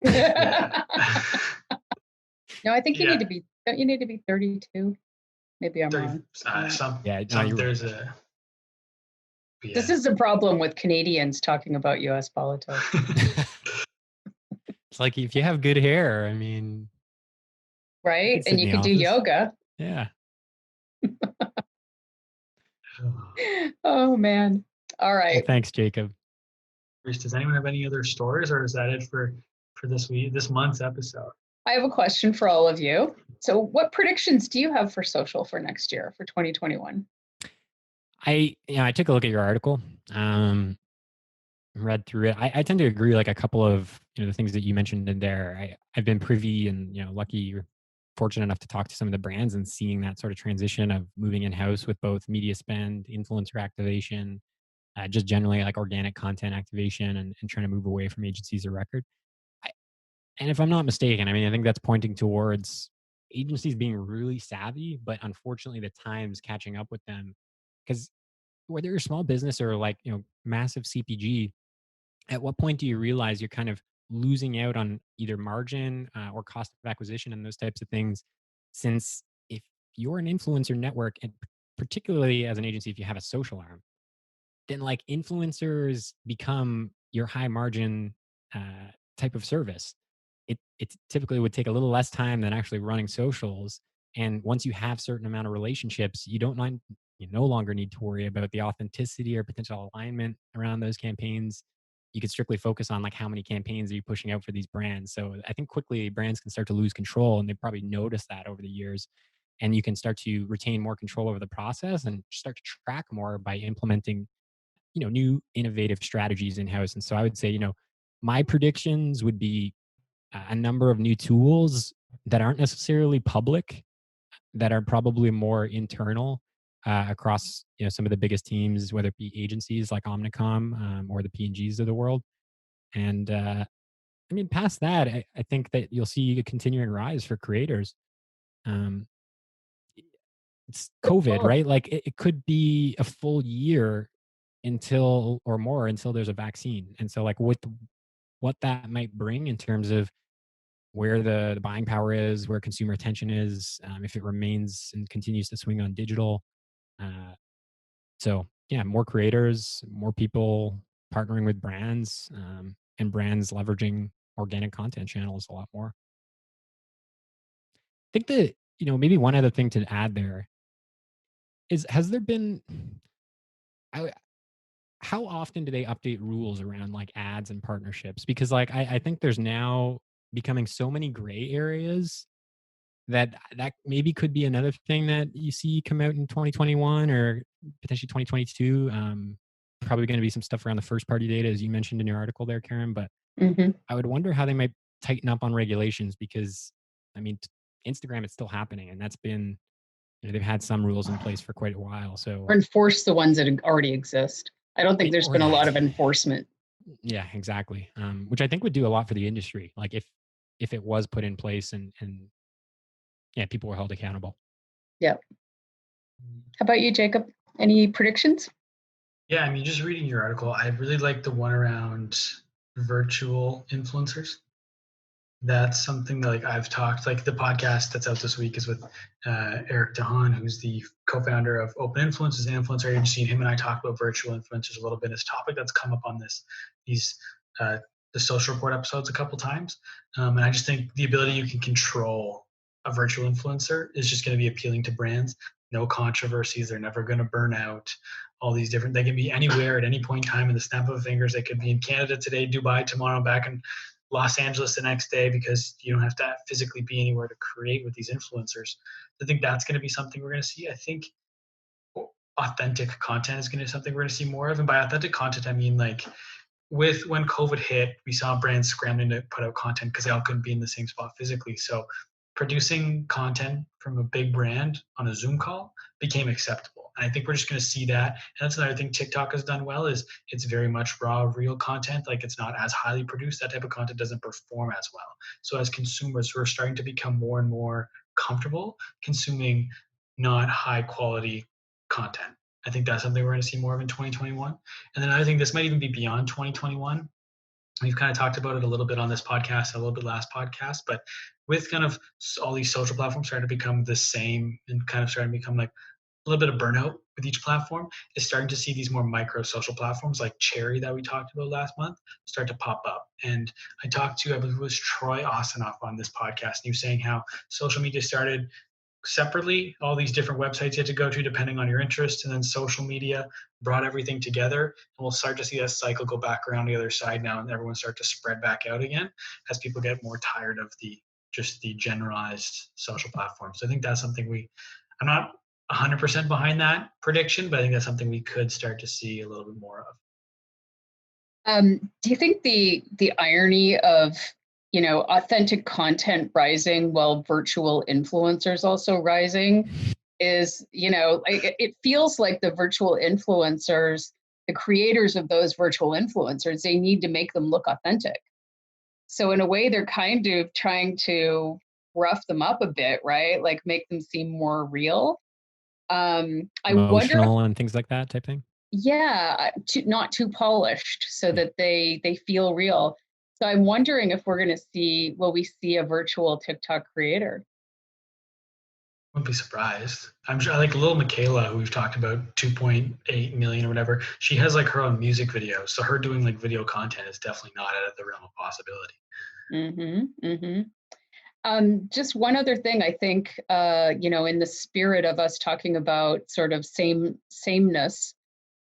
No, I think don't you need to be 32? Maybe I'm wrong. There's a. Yeah. This is a problem with Canadians talking about US politics. It's like if you have good hair, I mean. Right? And you can do yoga. Yeah. Oh, man. All right. Well, thanks, Jacob. Does anyone have any other stories, or is that it for this month's episode? I have a question for all of you. So what predictions do you have for social for next year, for 2021? I took a look at your article, read through it. I tend to agree, like a couple of the things that you mentioned in there. I've been privy and lucky or fortunate enough to talk to some of the brands and seeing that sort of transition of moving in-house with both media spend, influencer activation, just generally like organic content activation and trying to move away from agencies of record. And if I'm not mistaken, I mean, I think that's pointing towards agencies being really savvy, but unfortunately the time's catching up with them. Because whether you're a small business or like, massive CPG, at what point do you realize you're kind of losing out on either margin or cost of acquisition and those types of things? Since if you're an influencer network, and particularly as an agency, if you have a social arm, then like influencers become your high margin type of service. It typically would take a little less time than actually running socials. And once you have certain amount of relationships, you no longer need to worry about the authenticity or potential alignment around those campaigns. You can strictly focus on like how many campaigns are you pushing out for these brands. So I think quickly brands can start to lose control, and they probably notice that over the years. And you can start to retain more control over the process and start to track more by implementing, new innovative strategies in-house. And so I would say, my predictions would be a number of new tools that aren't necessarily public, that are probably more internal across some of the biggest teams, whether it be agencies like Omnicom or the P&Gs of the world. And I mean, past that, I think that you'll see a continuing rise for creators. It's COVID, right? Like it could be a full year until there's a vaccine. And so like what that might bring in terms of where the buying power is, where consumer attention is, if it remains and continues to swing on digital. So yeah, more creators, more people partnering with brands, and brands leveraging organic content channels a lot more. I think that, maybe one other thing to add there is, has there been, how often do they update rules around like ads and partnerships? Because like, I think there's now becoming so many gray areas that maybe could be another thing that you see come out in 2021 or potentially 2022. Probably going to be some stuff around the first party data, as you mentioned in your article there, Karen. But I would wonder how they might tighten up on regulations, because I mean, Instagram, it's still happening, and that's been, they've had some rules in place for quite a while. So or enforce the ones that already exist. I don't think there's been a lot of enforcement. Yeah, exactly. Which I think would do a lot for the industry. Like if it was put in place and yeah, people were held accountable. Yeah. How about you, Jacob? Any predictions? Yeah, I mean, just reading your article, I really like the one around virtual influencers. that's something that like I've talked, like the podcast that's out this week is with Eric DeHaan, who's the co-founder of Open Influence, an influencer agency, and him and I talked about virtual influencers a little bit. It's a topic that's come up on these the social report episodes a couple times, and I just think the ability you can control a virtual influencer is just going to be appealing to brands. No controversies, they're never going to burn out. All these different, they can be anywhere at any point in time in the snap of fingers. They could be in Canada today, Dubai tomorrow, back in Los Angeles the next day, because you don't have to physically be anywhere to create with these influencers. I think that's going to be something we're going to see. I think authentic content is going to be something we're going to see more of. And by authentic content, I mean like when COVID hit, we saw brands scrambling to put out content because they all couldn't be in the same spot physically. So producing content from a big brand on a Zoom call became acceptable. And I think we're just going to see that. And that's another thing TikTok has done well, is it's very much raw, real content. Like it's not as highly produced. That type of content doesn't perform as well. So as consumers, we're starting to become more and more comfortable consuming not high quality content. I think that's something we're going to see more of in 2021. And then I think this might even be beyond 2021. We've kind of talked about it a little bit on this podcast, a little bit last podcast, but with kind of all these social platforms starting to become the same and kind of starting to become like a little bit of burnout with each platform, is starting to see these more micro social platforms like Cherry that we talked about last month start to pop up. And I talked to, I believe it was Troy Osinoff on this podcast, and he was saying how social media started separately, all these different websites you had to go to depending on your interest, and then social media brought everything together, and we'll start to see that cycle go back around the other side now, and everyone start to spread back out again as people get more tired of the generalized social platforms. So I think that's something I'm not 100% behind that prediction, but I think that's something we could start to see a little bit more of. Do you think the irony of authentic content rising while virtual influencers also rising is, it feels like the virtual influencers, the creators of those virtual influencers, they need to make them look authentic. So in a way, they're kind of trying to rough them up a bit, right? Like make them seem more real. I Emotional wonder, and things like that type thing. yeah, not too polished so that they feel real. So I'm wondering if will we see a virtual TikTok creator? Wouldn't be surprised. I'm sure, like Lil Michaela, who we've talked about, 2.8 million or whatever, she has like her own music videos. So her doing like video content is definitely not out of the realm of possibility. Just one other thing, I think, in the spirit of us talking about sort of sameness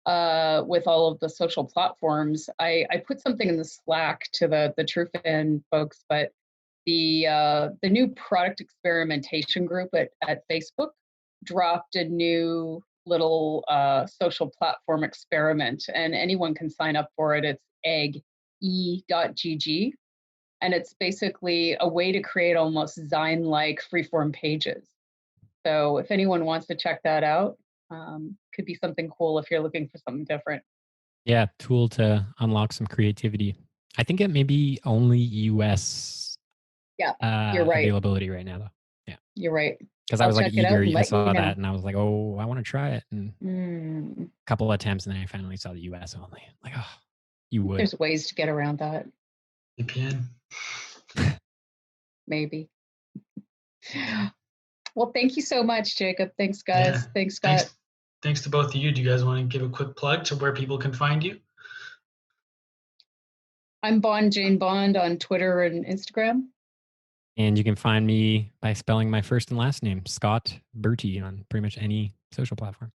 with all of the social platforms, I put something in the Slack to the Trufan folks, but the new product experimentation group at Facebook dropped a new little social platform experiment, and anyone can sign up for it. It's egg.gg, and it's basically a way to create almost Zine-like freeform pages. So if anyone wants to check that out, could be something cool if you're looking for something different. Yeah, tool to unlock some creativity. I think it may be only US you're right. availability right now, though. Yeah, you're right. Because I was like eager. I saw know. that and I was like, oh, I want to try it. And a couple of attempts, and then I finally saw the US only. Like, oh, you would. There's ways to get around that. VPN. Maybe. Well, thank you so much, Jacob. Thanks, guys. Yeah. Thanks, Scott. Thanks to both of you. Do you guys want to give a quick plug to where people can find you? I'm Jane Bond on Twitter and Instagram. And you can find me by spelling my first and last name, Scott Bertie, on pretty much any social platform.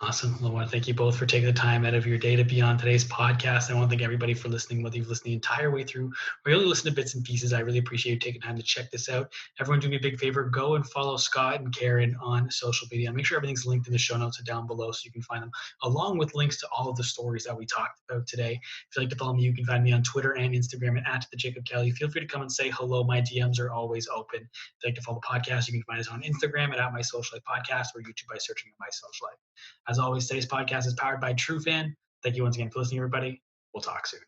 Awesome. Well, I want to thank you both for taking the time out of your day to be on today's podcast. I want to thank everybody for listening, whether you've listened the entire way through or you only listen to bits and pieces. I really appreciate you taking time to check this out. Everyone, do me a big favor. Go and follow Scott and Karen on social media. Make sure everything's linked in the show notes and down below so you can find them, along with links to all of the stories that we talked about today. If you'd like to follow me, you can find me on Twitter and Instagram at @theJacobKelly. Feel free to come and say hello. My DMs are always open. If you'd like to follow the podcast, you can find us on Instagram at My Social Life Podcast or YouTube by searching My Social Life. As always, today's podcast is powered by Trufan. Thank you once again for listening, everybody. We'll talk soon.